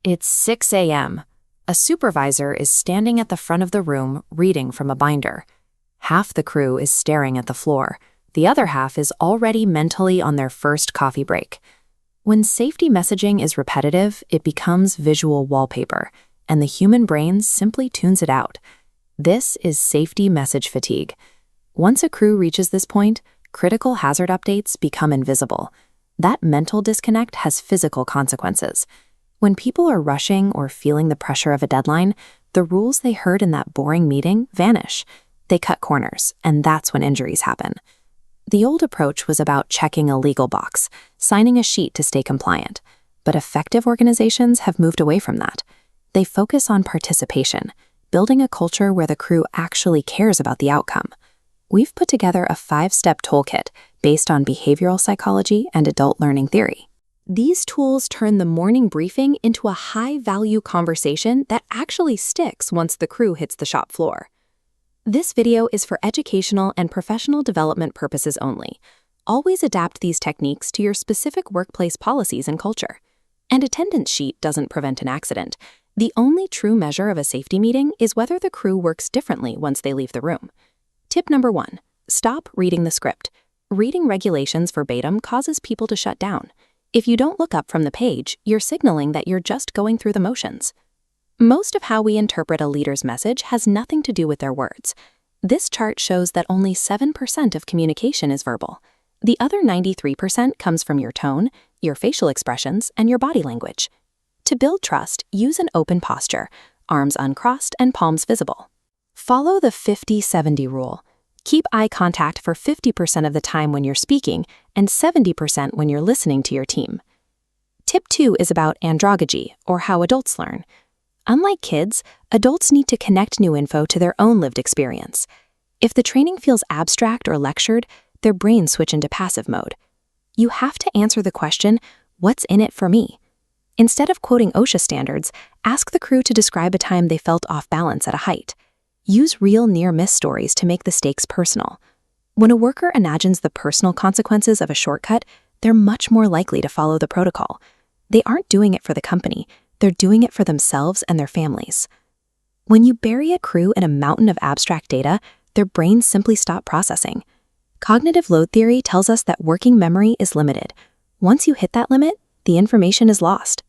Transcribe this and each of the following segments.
It's 6 a.m. A supervisor is standing at the front of the room reading from a binder. Half the crew is staring at the floor. The other half is already mentally on their first coffee break. When safety messaging is repetitive, it becomes visual wallpaper, and the human brain simply tunes it out. This is safety message fatigue. Once a crew reaches this point, critical hazard updates become invisible. That mental disconnect has physical consequences. When people are rushing or feeling the pressure of a deadline, the rules they heard in that boring meeting vanish. They cut corners, and that's when injuries happen. The old approach was about checking a legal box, signing a sheet to stay compliant. But effective organizations have moved away from that. They focus on participation, building a culture where the crew actually cares about the outcome. We've put together a 5-step toolkit based on behavioral psychology and adult learning theory. These tools turn the morning briefing into a high-value conversation that actually sticks once the crew hits the shop floor. This video is for educational and professional development purposes only. Always adapt these techniques to your specific workplace policies and culture. An attendance sheet doesn't prevent an accident. The only true measure of a safety meeting is whether the crew works differently once they leave the room. Tip number 1, stop reading the script. Reading regulations verbatim causes people to shut down. If you don't look up from the page, you're signaling that you're just going through the motions. Most of how we interpret a leader's message has nothing to do with their words. This chart shows that only 7% of communication is verbal. The other 93% comes from your tone, your facial expressions, and your body language. To build trust, use an open posture, arms uncrossed and palms visible. Follow the 50-70 rule. Keep eye contact for 50% of the time when you're speaking and 70% when you're listening to your team. Tip 2 is about andragogy, or how adults learn. Unlike kids, adults need to connect new info to their own lived experience. If the training feels abstract or lectured, their brains switch into passive mode. You have to answer the question, what's in it for me? Instead of quoting OSHA standards, ask the crew to describe a time they felt off balance at a height. Use real near-miss stories to make the stakes personal. When a worker imagines the personal consequences of a shortcut, they're much more likely to follow the protocol. They aren't doing it for the company, they're doing it for themselves and their families. When you bury a crew in a mountain of abstract data, their brains simply stop processing. Cognitive load theory tells us that working memory is limited. Once you hit that limit, the information is lost.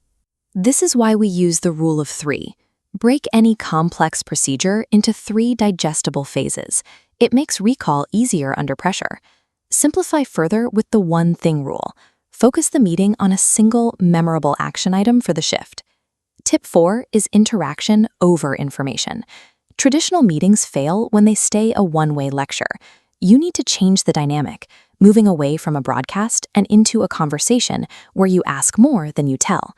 This is why we use the rule of 3. Break any complex procedure into 3 digestible phases. It makes recall easier under pressure. Simplify further with the one thing rule. Focus the meeting on a single memorable action item for the shift. Tip 4 is interaction over information. Traditional meetings fail when they stay a one-way lecture. You need to change the dynamic, moving away from a broadcast and into a conversation where you ask more than you tell.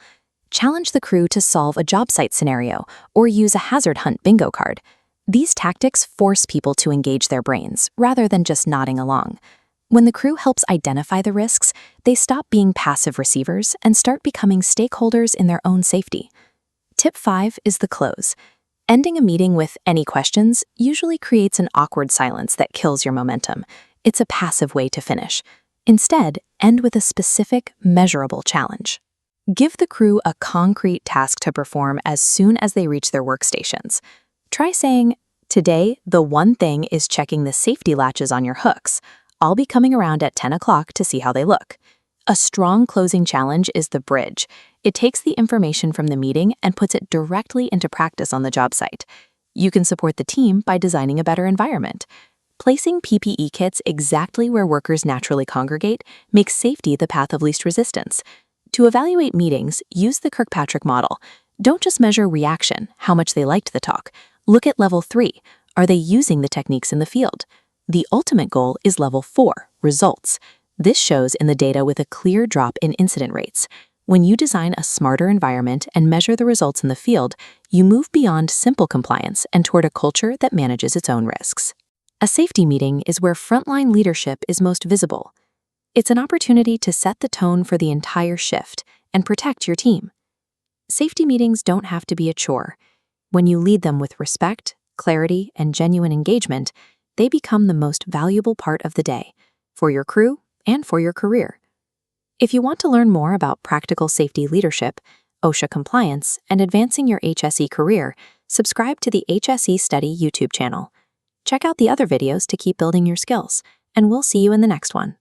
Challenge the crew to solve a job site scenario or use a hazard hunt bingo card. These tactics force people to engage their brains rather than just nodding along. When the crew helps identify the risks, they stop being passive receivers and start becoming stakeholders in their own safety. Tip 5 is the close. Ending a meeting with any questions usually creates an awkward silence that kills your momentum. It's a passive way to finish. Instead, end with a specific, measurable challenge. Give the crew a concrete task to perform as soon as they reach their workstations. Try saying, "Today, the one thing is checking the safety latches on your hooks. I'll be coming around at 10 o'clock to see how they look." A strong closing challenge is the bridge. It takes the information from the meeting and puts it directly into practice on the job site. You can support the team by designing a better environment. Placing PPE kits exactly where workers naturally congregate makes safety the path of least resistance. To evaluate meetings, use the Kirkpatrick model. Don't just measure reaction, how much they liked the talk. Look at level 3. Are they using the techniques in the field? The ultimate goal is level 4, results. This shows in the data with a clear drop in incident rates. When you design a smarter environment and measure the results in the field, you move beyond simple compliance and toward a culture that manages its own risks. A safety meeting is where frontline leadership is most visible. It's an opportunity to set the tone for the entire shift and protect your team. Safety meetings don't have to be a chore. When you lead them with respect, clarity, and genuine engagement, they become the most valuable part of the day, for your crew and for your career. If you want to learn more about practical safety leadership, OSHA compliance, and advancing your HSE career, subscribe to the HSE Study YouTube channel. Check out the other videos to keep building your skills, and we'll see you in the next one.